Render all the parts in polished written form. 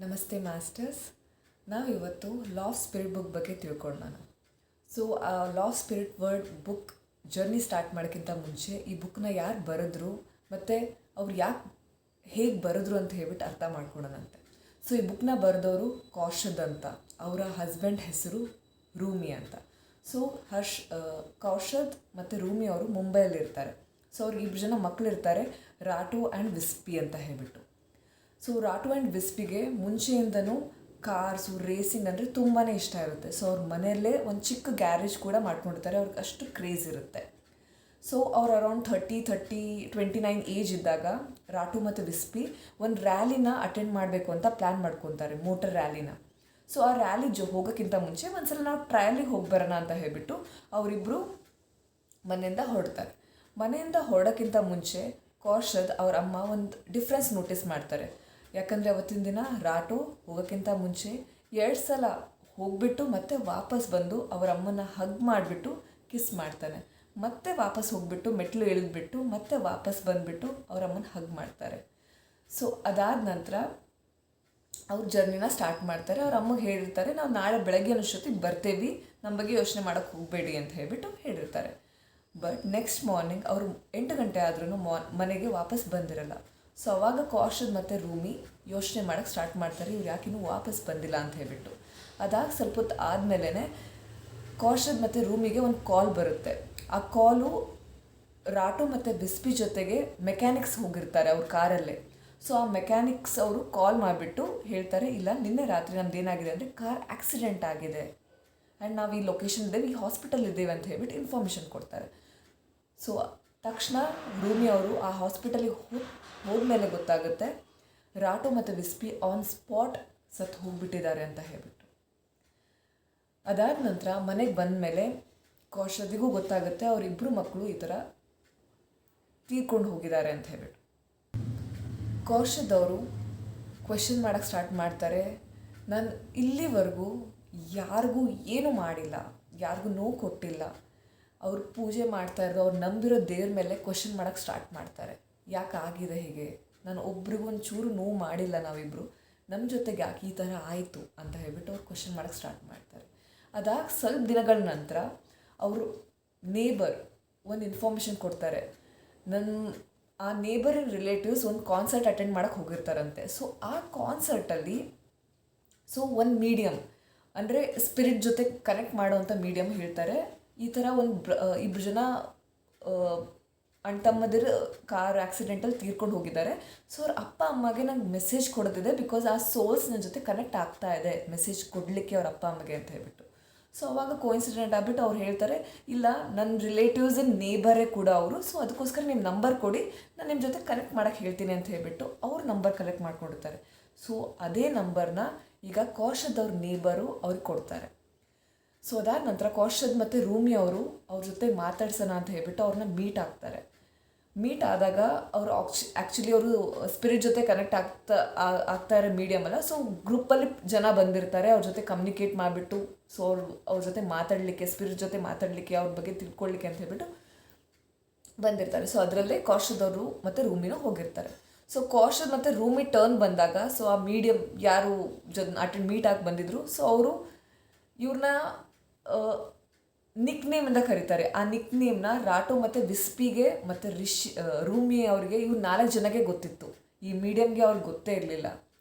ನಮಸ್ತೆ ಮಾಸ್ಟರ್ಸ್. ನಾವಿವತ್ತು law of spirit book ಬಗ್ಗೆ ತಿಳ್ಕೊಳ್ಳೋಣ. So law of spirit word book journey start ಮಾಡೋಕ್ಕಿಂತ ಮುಂಚೆ ಈ ಬುಕ್ನ ಯಾರು ಬರೆದ್ರು ಮತ್ತು ಅವ್ರು ಹೇಗೆ ಬರೆದ್ರು ಅಂತ ಹೇಳ್ಬಿಟ್ಟು ಅರ್ಥ ಮಾಡ್ಕೊಳ್ಳೋಣಂತೆ. ಸೊ ಈ ಬುಕ್ನ ಬರೆದವರು ಕೌಶದ್ ಅಂತ, ಅವರ ಹಸ್ಬೆಂಡ್ ಹೆಸರು ರೂಮಿ ಅಂತ. ಸೊ ಕೌಶದ್ ಮತ್ತು ರೂಮಿ ಅವರು ಮುಂಬೈಯಲ್ಲಿರ್ತಾರೆ. ಸೊ ಅವ್ರಿಗೆ 2 ಜನ ಮಕ್ಕಳಿರ್ತಾರೆ, ರಾಟು ಆ್ಯಂಡ್ ವಿಸ್ಪಿ ಅಂತ ಹೇಳ್ಬಿಟ್ಟು. ಸೊ ರಾಟು ಆ್ಯಂಡ್ ವಿಸ್ಪಿಗೆ ಮುಂಚೆಯಿಂದನೂ ಕಾರ್ಸು ರೇಸಿಂಗ್ ಅಂದರೆ ತುಂಬಾ ಇಷ್ಟ ಇರುತ್ತೆ. ಸೊ ಅವ್ರ ಮನೆಯಲ್ಲೇ ಒಂದು ಚಿಕ್ಕ ಗ್ಯಾರೇಜ್ ಕೂಡ ಮಾಡ್ಕೊಂಡಿರ್ತಾರೆ, ಅವ್ರಿಗೆ ಅಷ್ಟು ಕ್ರೇಜ್ ಇರುತ್ತೆ. ಸೊ ಅವ್ರು ಅರೌಂಡ್ 29 ಏಜ್ ಇದ್ದಾಗ ರಾಟು ಮತ್ತು ವಿಸ್ಪಿ ಒಂದು ರ್ಯಾಲಿನ ಅಟೆಂಡ್ ಮಾಡಬೇಕು ಅಂತ ಪ್ಲ್ಯಾನ್ ಮಾಡ್ಕೊತಾರೆ, ಮೋಟರ್ ರ್ಯಾಲಿನ. ಸೊ ಆ ರ್ಯಾಲಿ ಹೋಗೋಕ್ಕಿಂತ ಮುಂಚೆ ಒಂದ್ಸಲ ನಾವು ಟ್ರಯಲಿಗೆ ಹೋಗಿ ಬರೋಣ ಅಂತ ಹೇಳ್ಬಿಟ್ಟು ಅವರಿಬ್ಬರು ಮನೆಯಿಂದ ಹೊರಡ್ತಾರೆ. ಮನೆಯಿಂದ ಹೊರಡೋಕ್ಕಿಂತ ಮುಂಚೆ ಕೌಶದ್ ಅವ್ರ ಅಮ್ಮ ಒಂದು ಡಿಫ್ರೆನ್ಸ್ ನೋಟಿಸ್ ಮಾಡ್ತಾರೆ. ಯಾಕಂದರೆ ಅವತ್ತಿನ ದಿನ ರಾಟು ಹೋಗೋಕ್ಕಿಂತ ಮುಂಚೆ 2 ಸಲ ಹೋಗಿಬಿಟ್ಟು ಮತ್ತೆ ವಾಪಸ್ ಬಂದು ಅವರ ಅಮ್ಮನ ಹಗ್ ಮಾಡಿಬಿಟ್ಟು ಕಿಸ್ ಮಾಡ್ತಾನೆ. ಮತ್ತೆ ವಾಪಸ್ ಹೋಗಿಬಿಟ್ಟು ಮೆಟ್ಲು ಇಳಿದ್ಬಿಟ್ಟು ಮತ್ತೆ ವಾಪಸ್ ಬಂದುಬಿಟ್ಟು ಅವ್ರ ಅಮ್ಮನ ಹಗ್ ಮಾಡ್ತಾರೆ. ಸೊ ಅದಾದ ನಂತರ ಅವ್ರ ಜರ್ನಿನ ಸ್ಟಾರ್ಟ್ ಮಾಡ್ತಾರೆ. ಅವ್ರ ಅಮ್ಮಗೆ ಹೇಳಿರ್ತಾರೆ, ನಾವು ನಾಳೆ ಬೆಳಗ್ಗೆ ಅಷ್ಟೊತ್ತಿಗೆ ಬರ್ತೇವೆ, ನಮ್ಮ ಬಗ್ಗೆ ಯೋಚನೆ ಮಾಡೋಕ್ಕೆ ಹೋಗಬೇಡಿ ಅಂತ ಹೇಳ್ಬಿಟ್ಟು ಹೇಳಿರ್ತಾರೆ. ಬಟ್ ನೆಕ್ಸ್ಟ್ ಮಾರ್ನಿಂಗ್ ಅವರು 8 ಗಂಟೆ ಆದ್ರೂ ಮನೆಗೆ ವಾಪಸ್ ಬಂದಿರಲ್ಲ. ಸೊ ಅವಾಗ ಕೌಶದ್ ಮತ್ತು ರೂಮಿ ಯೋಚನೆ ಮಾಡೋಕ್ಕೆ ಸ್ಟಾರ್ಟ್ ಮಾಡ್ತಾರೆ, ಇವ್ರು ಯಾಕಿನ್ನೂ ವಾಪಸ್ ಬಂದಿಲ್ಲ ಅಂತ ಹೇಳ್ಬಿಟ್ಟು. ಅದಾಗಿ ಸ್ವಲ್ಪ ಹೊತ್ತು ಆದಮೇಲೆ ಕೌಶದ್ ಮತ್ತು ರೂಮಿಗೆ ಒಂದು ಕಾಲ್ ಬರುತ್ತೆ. ಆ ಕಾಲು ರಾಟು ಮತ್ತು ವಿಸ್ಪಿ ಜೊತೆಗೆ ಮೆಕ್ಯಾನಿಕ್ಸ್ ಹೋಗಿರ್ತಾರೆ ಅವ್ರ ಕಾರಲ್ಲೇ. ಸೊ ಆ ಮೆಕ್ಯಾನಿಕ್ಸ್ ಅವರು ಕಾಲ್ ಮಾಡಿಬಿಟ್ಟು ಹೇಳ್ತಾರೆ, ಇಲ್ಲ ನಿನ್ನೆ ರಾತ್ರಿ ನಮ್ದು ಏನಾಗಿದೆ ಅಂದರೆ ಕಾರ್ ಆಕ್ಸಿಡೆಂಟ್ ಆಗಿದೆ ಆ್ಯಂಡ್ ನಾವು ಈ ಲೊಕೇಶನ್ ಇದ್ದೇವೆ, ಈ ಹಾಸ್ಪಿಟಲ್ ಇದ್ದೇವೆ ಅಂತ ಹೇಳ್ಬಿಟ್ಟು ಇನ್ಫಾರ್ಮೇಷನ್ ಕೊಡ್ತಾರೆ. ಸೊ ತಕ್ಷಣ ರೂಮಿ ಅವರು ಆ ಹಾಸ್ಪಿಟಲಿಗೆ ಹೋದ್ಮೇಲೆ ಗೊತ್ತಾಗುತ್ತೆ ರಾಟು ಮತ್ತು ವಿಸ್ಪಿ ಆನ್ ಸ್ಪಾಟ್ ಸತ್ತು ಹೋಗಿಬಿಟ್ಟಿದ್ದಾರೆ ಅಂತ ಹೇಳ್ಬಿಟ್ಟು. ಅದಾದ ನಂತರ ಮನೆಗೆ ಬಂದ ಮೇಲೆ ಕೌಶದಿಗೂ ಗೊತ್ತಾಗುತ್ತೆ ಅವರಿಬ್ಬರು ಮಕ್ಕಳು ಈ ಥರ ತೀರ್ಕೊಂಡು ಹೋಗಿದ್ದಾರೆ ಅಂತ ಹೇಳ್ಬಿಟ್ಟು. ಕೌಶದ್ ಅವರು ಕ್ವೆಶನ್ ಮಾಡೋಕ್ಕೆ ಸ್ಟಾರ್ಟ್ ಮಾಡ್ತಾರೆ, ನಾನು ಇಲ್ಲಿವರೆಗೂ ಯಾರಿಗೂ ಏನೂ ಮಾಡಿಲ್ಲ, ಯಾರಿಗೂ ನೋವು ಕೊಟ್ಟಿಲ್ಲ. ಅವ್ರು ಪೂಜೆ ಮಾಡ್ತಾ ಇರೋದು, ಅವ್ರು ನಂಬಿರೋ ದೇವ್ರ ಮೇಲೆ ಕ್ವೆಶನ್ ಮಾಡೋಕ್ಕೆ ಸ್ಟಾರ್ಟ್ ಮಾಡ್ತಾರೆ. ಯಾಕೆ ಆಗಿದೆ ಹೀಗೆ, ನಾನು ಒಬ್ರಿಗೂ ಒಂಚೂರು ನೋವು ಮಾಡಿಲ್ಲ, ನಾವಿಬ್ಬರು ನಮ್ಮ ಜೊತೆಗೆ ಯಾಕೆ ಈ ಥರ ಆಯಿತು ಅಂತ ಹೇಳ್ಬಿಟ್ಟು ಅವ್ರು ಕ್ವೆಶನ್ ಮಾಡೋಕ್ಕೆ ಸ್ಟಾರ್ಟ್ ಮಾಡ್ತಾರೆ. ಅದಾಗಿ ಸ್ವಲ್ಪ ದಿನಗಳ ನಂತರ ಅವರು ನೇಬರ್ ಒಂದು ಇನ್ಫಾರ್ಮೇಷನ್ ಕೊಡ್ತಾರೆ. ಆ ನೇಬರಿನ ರಿಲೇಟಿವ್ಸ್ ಒಂದು ಕಾನ್ಸರ್ಟ್ ಅಟೆಂಡ್ ಮಾಡೋಕ್ಕೆ ಹೋಗಿರ್ತಾರಂತೆ. ಸೊ ಆ ಕಾನ್ಸರ್ಟಲ್ಲಿ ಒಂದು ಮೀಡಿಯಮ್ ಅಂದರೆ ಸ್ಪಿರಿಟ್ ಜೊತೆ ಕನೆಕ್ಟ್ ಮಾಡೋವಂಥ ಮೀಡಿಯಮ್ ಹೇಳ್ತಾರೆ, ಈ ಥರ 2 ಜನ ಅಣ್ತಮ್ಮದಿರು ಕಾರ್ ಆಕ್ಸಿಡೆಂಟಲ್ಲಿ ತೀರ್ಕೊಂಡು ಹೋಗಿದ್ದಾರೆ. ಸೊ ಅವ್ರ ಅಪ್ಪ ಅಮ್ಮಗೆ ನಂಗೆ ಮೆಸೇಜ್ ಕೊಡ್ತಿದೆ, ಬಿಕಾಸ್ ಆ ಸೋಲ್ಸ್ ನನ್ನ ಜೊತೆ ಕನೆಕ್ಟ್ ಆಗ್ತಾ ಇದೆ, ಮೆಸೇಜ್ ಕೊಡಲಿಕ್ಕೆ ಅವ್ರ ಅಪ್ಪ ಅಮ್ಮಗೆ ಅಂತ ಹೇಳ್ಬಿಟ್ಟು. ಸೊ ಅವಾಗ ಕೋಇನ್ಸಿಡೆಂಟ್ ಆಗಿಬಿಟ್ಟು ಅವ್ರು ಹೇಳ್ತಾರೆ, ಇಲ್ಲ ನನ್ನ ರಿಲೇಟಿವ್ಸ್ ನೇಬರೇ ಕೂಡ ಅವರು, ಸೊ ಅದಕ್ಕೋಸ್ಕರ ನಿಮ್ಮ ನಂಬರ್ ಕೊಡಿ, ನಾನು ನಿಮ್ಮ ಜೊತೆ ಕನೆಕ್ಟ್ ಮಾಡೋಕ್ಕೆ ಹೇಳ್ತೀನಿ ಅಂತ ಹೇಳ್ಬಿಟ್ಟು ಅವ್ರ ನಂಬರ್ ಕಲೆಕ್ಟ್ ಮಾಡ್ಕೊಂಡಿರ್ತಾರೆ. ಸೊ ಅದೇ ನಂಬರ್ನ ಈಗ ಕೌಶದ್ ಅವ್ರ ನೇಬರು ಅವ್ರಿಗೆ ಕೊಡ್ತಾರೆ. ಸೊ ಅದಾದ ನಂತರ ಕೌಶದ್ ಮತ್ತು ರೂಮಿ ಅವರು ಅವ್ರ ಜೊತೆ ಮಾತಾಡ್ಸೋಣ ಅಂತ ಹೇಳ್ಬಿಟ್ಟು ಅವ್ರನ್ನ ಮೀಟ್ ಮೀಟ್ ಆದಾಗ ಅವರು ಆ್ಯಕ್ಚುಲಿ ಅವರು ಸ್ಪಿರಿಟ್ ಜೊತೆ ಕನೆಕ್ಟ್ ಆಗ್ತಾ ಇರೋ ಮೀಡಿಯಮ್ ಅಲ್ಲ. ಸೊ ಗ್ರೂಪಲ್ಲಿ ಜನ ಬಂದಿರ್ತಾರೆ, ಅವ್ರ ಜೊತೆ ಕಮ್ಯುನಿಕೇಟ್ ಮಾಡಿಬಿಟ್ಟು ಸೊ ಅವ್ರ ಜೊತೆ ಮಾತಾಡಲಿಕ್ಕೆ, ಸ್ಪಿರಿಟ್ ಜೊತೆ ಮಾತಾಡಲಿಕ್ಕೆ, ಅವ್ರ ಬಗ್ಗೆ ತಿಳ್ಕೊಳ್ಳಿಕ್ಕೆ ಅಂತ ಹೇಳ್ಬಿಟ್ಟು ಬಂದಿರ್ತಾರೆ. ಸೊ ಅದರಲ್ಲೇ ಕೌಶದ್ ಅವರು ಮತ್ತು ರೂಮಿನೂ ಹೋಗಿರ್ತಾರೆ. ಸೊ ಕೌಶದ್ ಮತ್ತು ರೂಮಿ ಟರ್ನ್ ಬಂದಾಗ ಸೊ ಆ ಮೀಡಿಯಮ್ ಯಾರು ಮೀಟ್ ಆಗಿ ಬಂದಿದ್ರು, ಸೊ ಅವರು ಇವ್ರನ್ನ ನಿಕ್ ನೇಮಿಂದ ಕರೀತಾರೆ. ಆ ನಿಕ್ ನೇಮ್ನ ರಾಟು ಮತ್ತು ವಿಸ್ಪಿಗೆ ಮತ್ತು ರೂಮಿ ಅವರಿಗೆ 4 ಜನಕ್ಕೆ ಗೊತ್ತಿತ್ತು, ಈ ಮೀಡಿಯಮ್ಗೆ ಅವ್ರಿಗೆ ಗೊತ್ತೇ ಇರಲಿಲ್ಲ.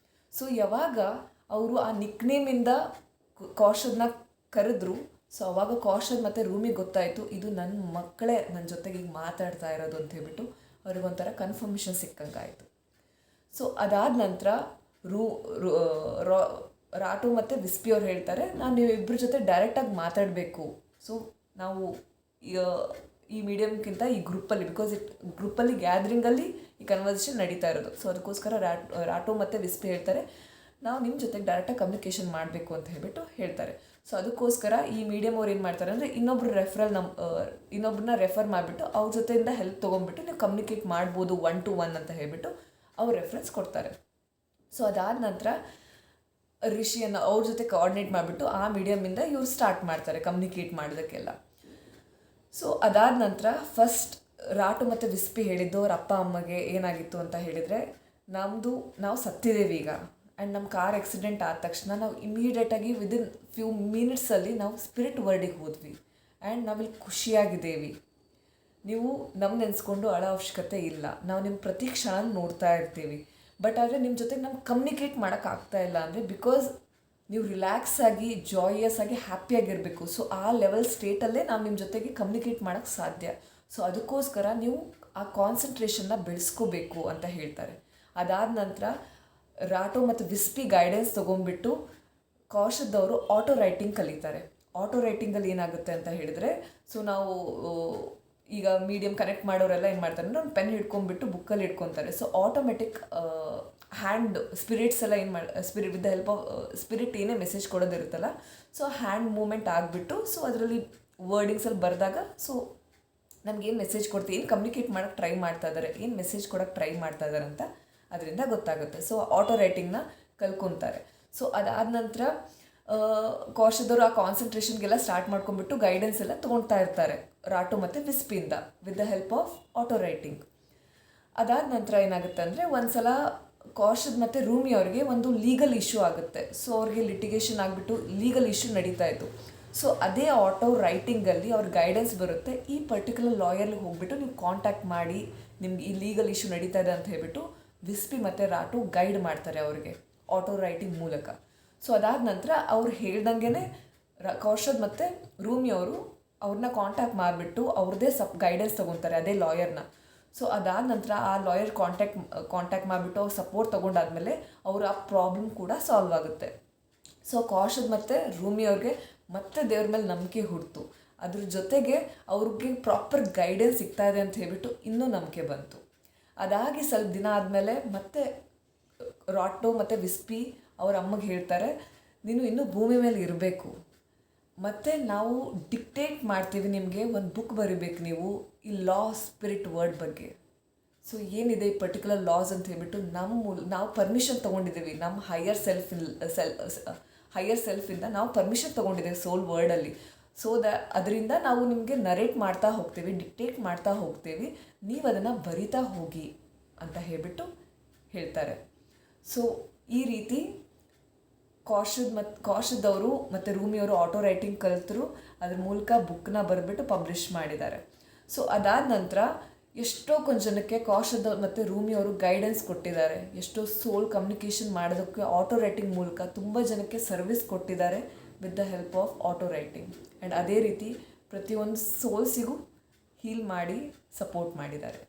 ಸೊ ಯಾವಾಗ ಅವರು ಆ ನಿಕ್ ನೇಮಿಂದ ಕೌಶದ್ನ ಕರೆದ್ರು, ಸೊ ಅವಾಗ ಕೌಶದ್ ಮತ್ತು ರೂಮಿಗೆ ಗೊತ್ತಾಯಿತು, ಇದು ನನ್ನ ಮಕ್ಕಳೇ ನನ್ನ ಜೊತೆಗೆ ಈಗ ಮಾತಾಡ್ತಾ ಇರೋದು ಅಂತ ಹೇಳ್ಬಿಟ್ಟು ಅವ್ರಿಗೊಂಥರ ಕನ್ಫರ್ಮೇಷನ್ ಸಿಕ್ಕಂಗಾಯಿತು. ಸೊ ಅದಾದ ನಂತರ ರಾಟು ಮತ್ತು ವಿಸ್ಪಿ ಅವ್ರು ಹೇಳ್ತಾರೆ, ನಾನು ನೀವಿಬ್ಬರ ಜೊತೆ ಡೈರೆಕ್ಟಾಗಿ ಮಾತಾಡಬೇಕು. ಸೊ ನಾವು ಈ ಮೀಡಿಯಮ್ಗಿಂತ ಈ ಗ್ರೂಪಲ್ಲಿ, ಬಿಕಾಸ್ ಗ್ರೂಪಲ್ಲಿ ಗ್ಯಾದ್ರಿಂಗಲ್ಲಿ ಈ ಕನ್ವರ್ಸೇಷನ್ ನಡೀತಾ ಇರೋದು. ಸೊ ಅದಕ್ಕೋಸ್ಕರ ರಾಟು ಮತ್ತು ವಿಸ್ಪಿ ಹೇಳ್ತಾರೆ, ನಾವು ನಿಮ್ಮ ಜೊತೆಗೆ ಡೈರೆಕ್ಟಾಗಿ ಕಮ್ಯುನಿಕೇಷನ್ ಮಾಡಬೇಕು ಅಂತ ಹೇಳ್ಬಿಟ್ಟು ಹೇಳ್ತಾರೆ. ಸೊ ಅದಕ್ಕೋಸ್ಕರ ಈ ಮೀಡಿಯಮ್ ಅವ್ರು ಏನು ಮಾಡ್ತಾರೆ ಅಂದರೆ ಇನ್ನೊಬ್ಬರನ್ನ ರೆಫರ್ ಮಾಡಿಬಿಟ್ಟು ಅವ್ರ ಜೊತೆಯಿಂದ ಹೆಲ್ಪ್ ತೊಗೊಂಡ್ಬಿಟ್ಟು ನೀವು ಕಮ್ಯುನಿಕೇಟ್ ಮಾಡ್ಬೋದು 1 to 1 ಅಂತ ಹೇಳ್ಬಿಟ್ಟು ಅವ್ರು ರೆಫರೆನ್ಸ್ ಕೊಡ್ತಾರೆ. ಸೊ ಅದಾದ ನಂತರ ರಿಷಿಯನ್ನು ಅವ್ರ ಜೊತೆ ಕೋಆರ್ಡಿನೇಟ್ ಮಾಡಿಬಿಟ್ಟು ಆ ಮೀಡಿಯಮಿಂದ ಇವ್ರು ಸ್ಟಾರ್ಟ್ ಮಾಡ್ತಾರೆ ಕಮ್ಯುನಿಕೇಟ್ ಮಾಡೋದಕ್ಕೆಲ್ಲ. ಸೊ ಅದಾದ ನಂತರ ಫಸ್ಟ್ ರಾಟು ಮತ್ತು ವಿಸ್ಪಿ ಹೇಳಿದ್ದು ಅವ್ರ ಅಪ್ಪ ಅಮ್ಮಗೆ ಏನಾಗಿತ್ತು ಅಂತ ಹೇಳಿದರೆ, ನಾವು ಸತ್ತಿದ್ದೇವೆ ಈಗ, ಆ್ಯಂಡ್ ನಮ್ಮ ಕಾರ್ ಆಕ್ಸಿಡೆಂಟ್ ಆದ ತಕ್ಷಣ ನಾವು ಇಮಿಡಿಯೇಟಾಗಿ ವಿದಿನ್ ಫ್ಯೂ ಮಿನಿಟ್ಸಲ್ಲಿ ನಾವು ಸ್ಪಿರಿಟ್ ವರ್ಲ್ಡಿಗೆ ಹೋದ್ವಿ ಆ್ಯಂಡ್ ನಾವಿಲ್ಲಿ ಖುಷಿಯಾಗಿದ್ದೇವೆ. ನೀವು ನಮ್ಮ ನೆನೆಸ್ಕೊಂಡು ಅಳೋ ಅವಶ್ಯಕತೆ ಇಲ್ಲ. ನಾವು ನಿಮ್ಮ ಪ್ರತಿ ಕ್ಷಣ ನೋಡ್ತಾ ಇರ್ತೀವಿ. ಬಟ್ ಆದರೆ ನಿಮ್ಮ ಜೊತೆಗೆ ನಮ್ಗೆ ಕಮ್ಯುನಿಕೇಟ್ ಮಾಡೋಕ್ಕಾಗ್ತಾ ಇಲ್ಲ ಅಂದರೆ ಬಿಕಾಸ್ ನೀವು ರಿಲ್ಯಾಕ್ಸ್ ಆಗಿ ಜಾಯಸ್ ಆಗಿ ಹ್ಯಾಪಿಯಾಗಿರಬೇಕು. ಸೊ ಆ ಲೆವೆಲ್ ಸ್ಟೇಟಲ್ಲೇ ನಾವು ನಿಮ್ಮ ಜೊತೆಗೆ ಕಮ್ಯುನಿಕೇಟ್ ಮಾಡೋಕ್ಕೆ ಸಾಧ್ಯ. ಸೊ ಅದಕ್ಕೋಸ್ಕರ ನೀವು ಆ ಕಾನ್ಸಂಟ್ರೇಷನ್ನ ಬೆಳೆಸ್ಕೋಬೇಕು ಅಂತ ಹೇಳ್ತಾರೆ. ಅದಾದ ನಂತರ ರಾಟೋ ಮತ್ತು ವಿಸ್ಪಿ ಗೈಡೆನ್ಸ್ ತೊಗೊಂಡ್ಬಿಟ್ಟು ಕೌಶದವರು ಆಟೋ ರೈಟಿಂಗ್ ಕಲಿತಾರೆ. ಆಟೋ ರೈಟಿಂಗಲ್ಲಿ ಏನಾಗುತ್ತೆ ಅಂತ ಹೇಳಿದರೆ, ಸೊ ನಾವು ಈಗ ಮೀಡಿಯಮ್ ಕನೆಕ್ಟ್ ಮಾಡೋರೆಲ್ಲ ಏನು ಮಾಡ್ತಾರೆ ಅಂದರೆ ಒಂದು ಪೆನ್ ಹಿಡ್ಕೊಂಡ್ಬಿಟ್ಟು ಬುಕ್ಕಲ್ಲಿ ಇಟ್ಕೊತಾರೆ. ಸೊ ಆಟೋಮೆಟಿಕ್ ಹ್ಯಾಂಡ್ ಸ್ಪಿರಿಟ್ಸ್ ಎಲ್ಲ ಏನು spirit with the help of spirit ಏನೇ ಮೆಸೇಜ್ ಕೊಡೋದಿರುತ್ತಲ್ಲ, ಸೊ ಹ್ಯಾಂಡ್ ಮೂಮೆಂಟ್ ಆಗಿಬಿಟ್ಟು ಸೊ ಅದರಲ್ಲಿ ವರ್ಡಿಂಗ್ಸಲ್ಲಿ ಬರೆದಾಗ ಸೊ ನಮಗೇನು ಮೆಸೇಜ್ ಕೊಡ್ತೀವಿ, ಏನು ಕಮ್ಯುನಿಕೇಟ್ ಮಾಡೋಕ್ಕೆ ಟ್ರೈ ಮಾಡ್ತಾ ಇದ್ದಾರೆ, ಏನು ಮೆಸೇಜ್ ಕೊಡೋಕ್ಕೆ ಟ್ರೈ ಮಾಡ್ತಾ ಇದ್ದಾರೆ ಅಂತ ಅದರಿಂದ ಗೊತ್ತಾಗುತ್ತೆ. ಸೊ ಆಟೋ ರೈಟಿಂಗ್ನ ಕಲ್ಕೊತಾರೆ. ಸೊ ಅದಾದ ನಂತರ ಕೌಶದವರು ಆ ಕಾನ್ಸಂಟ್ರೇಷನ್ಗೆಲ್ಲ ಸ್ಟಾರ್ಟ್ ಮಾಡ್ಕೊಂಡ್ಬಿಟ್ಟು ಗೈಡೆನ್ಸ್ ಎಲ್ಲ ತೊಗೊಳ್ತಾ ಇರ್ತಾರೆ ರಾಟೋ ಮತ್ತು ವಿಸ್ಪಿಯಿಂದ with the help of auto writing. ಅದಾದ ನಂತರ ಏನಾಗುತ್ತೆ ಅಂದರೆ ಒಂದು ಸಲ ಕೌಶದ್ ಮತ್ತು ರೂಮಿ ಅವ್ರಿಗೆ ಒಂದು ಲೀಗಲ್ ಇಶ್ಯೂ ಆಗುತ್ತೆ. ಸೊ ಅವ್ರಿಗೆ ಲಿಟಿಗೇಷನ್ ಆಗಿಬಿಟ್ಟು ಲೀಗಲ್ ಇಶ್ಯೂ ನಡೀತಾ ಇತ್ತು. ಸೊ ಅದೇ ಆಟೋ ರೈಟಿಂಗಲ್ಲಿ ಅವ್ರ ಗೈಡೆನ್ಸ್ ಬರುತ್ತೆ, ಈ ಪರ್ಟಿಕ್ಯುಲರ್ ಲಾಯರ್ಗೆ ಹೋಗ್ಬಿಟ್ಟು ನೀವು ಕಾಂಟ್ಯಾಕ್ಟ್ ಮಾಡಿ ನಿಮ್ಗೆ ಈ ಲೀಗಲ್ ಇಶ್ಯೂ ನಡೀತಾ ಇದೆ ಅಂತ ಹೇಳ್ಬಿಟ್ಟು ವಿಸ್ಪಿ ಮತ್ತು ರಾಟೋ ಗೈಡ್ ಮಾಡ್ತಾರೆ ಅವ್ರಿಗೆ ಆಟೋ ರೈಟಿಂಗ್ ಮೂಲಕ. ಸೊ ಅದಾದ ನಂತರ ಅವ್ರು ಹೇಳ್ದಂಗೆ ಕೌಶದ್ ಮತ್ತು ರೂಮಿ ಅವರು ಅವ್ರನ್ನ ಕಾಂಟ್ಯಾಕ್ಟ್ ಮಾಡಿಬಿಟ್ಟು ಅವ್ರದ್ದೇ ಗೈಡೆನ್ಸ್ ತೊಗೊತಾರೆ ಅದೇ ಲಾಯರ್ನ. ಸೊ ಅದಾದ ನಂತರ ಆ ಲಾಯರ್ ಕಾಂಟ್ಯಾಕ್ಟ್ ಮಾಡಿಬಿಟ್ಟು ಅವ್ರು ಸಪೋರ್ಟ್ ತೊಗೊಂಡಾದ್ಮೇಲೆ ಅವ್ರ ಆ ಪ್ರಾಬ್ಲಮ್ ಕೂಡ ಸಾಲ್ವ್ ಆಗುತ್ತೆ. ಸೊ ಕೌಶದ್ ಮತ್ತು ರೂಮಿ ಅವ್ರಿಗೆ ಮತ್ತೆ ದೇವ್ರ ಮೇಲೆ ನಂಬಿಕೆ ಹುಡ್ತು. ಅದ್ರ ಜೊತೆಗೆ ಅವ್ರಿಗೆ ಪ್ರಾಪರ್ ಗೈಡೆನ್ಸ್ ಸಿಗ್ತಾ ಇದೆ ಅಂತ ಹೇಳ್ಬಿಟ್ಟು ಇನ್ನೂ ನಂಬಿಕೆ ಬಂತು. ಅದಾಗಿ ಸ್ವಲ್ಪ ದಿನ ಆದಮೇಲೆ ಮತ್ತೆ ರಾಟೋ ಮತ್ತು ವಿಸ್ಪಿ ಅವ್ರ ಅಮ್ಮಗೆ ಹೇಳ್ತಾರೆ, ನೀನು ಇನ್ನೂ ಭೂಮಿ ಮೇಲೆ ಇರಬೇಕು, ಮತ್ತು ನಾವು ಡಿಕ್ಟೇಟ್ ಮಾಡ್ತೀವಿ ನಿಮಗೆ, ಒಂದು ಬುಕ್ ಬರೀಬೇಕು ನೀವು ಈ ಲಾ ಸ್ಪಿರಿಟ್ ವರ್ಡ್ ಬಗ್ಗೆ. ಸೊ ಏನಿದೆ ಈ ಪರ್ಟಿಕ್ಯುಲರ್ ಲಾಸ್ ಅಂತ ಹೇಳ್ಬಿಟ್ಟು ನಾವು ಪರ್ಮಿಷನ್ ತೊಗೊಂಡಿದ್ದೀವಿ, ನಮ್ಮ ಹೈಯರ್ ಸೆಲ್ಫಿಂದ ನಾವು ಪರ್ಮಿಷನ್ ತೊಗೊಂಡಿದ್ದೇವೆ ಸೋಲ್ ವರ್ಡಲ್ಲಿ. ಸೊ ಅದರಿಂದ ನಾವು ನಿಮಗೆ ನರೇಟ್ ಮಾಡ್ತಾ ಹೋಗ್ತೀವಿ, ಡಿಕ್ಟೇಟ್ ಮಾಡ್ತಾ ಹೋಗ್ತೀವಿ, ನೀವು ಅದನ್ನು ಬರಿತಾ ಹೋಗಿ ಅಂತ ಹೇಳ್ತಾರೆ. ಸೊ ಈ ರೀತಿ ಕೌಶದವರು ಮತ್ತು ರೂಮಿಯವರು ಆಟೋ ರೈಟಿಂಗ್ ಕಲಿತರು, ಅದ್ರ ಮೂಲಕ ಬುಕ್ನ ಬರೆದ್ಬಿಟ್ಟು ಪಬ್ಲಿಷ್ ಮಾಡಿದ್ದಾರೆ. ಸೊ ಅದಾದ ನಂತರ ಎಷ್ಟೋ ಕೊಂದು ಜನಕ್ಕೆ ಕೌಶದ ಮತ್ತು ರೂಮಿಯವರು ಗೈಡೆನ್ಸ್ ಕೊಟ್ಟಿದ್ದಾರೆ. ಎಷ್ಟೋ ಸೋಲ್ ಕಮ್ಯುನಿಕೇಷನ್ ಮಾಡೋದಕ್ಕೆ ಆಟೋ ರೈಟಿಂಗ್ ಮೂಲಕ ತುಂಬ ಜನಕ್ಕೆ ಸರ್ವಿಸ್ ಕೊಟ್ಟಿದ್ದಾರೆ with the help of auto writing. And ಅದೇ ರೀತಿ ಪ್ರತಿಯೊಂದು ಸೋಲ್ಸಿಗೂ ಹೀಲ್ ಮಾಡಿ ಸಪೋರ್ಟ್ ಮಾಡಿದ್ದಾರೆ.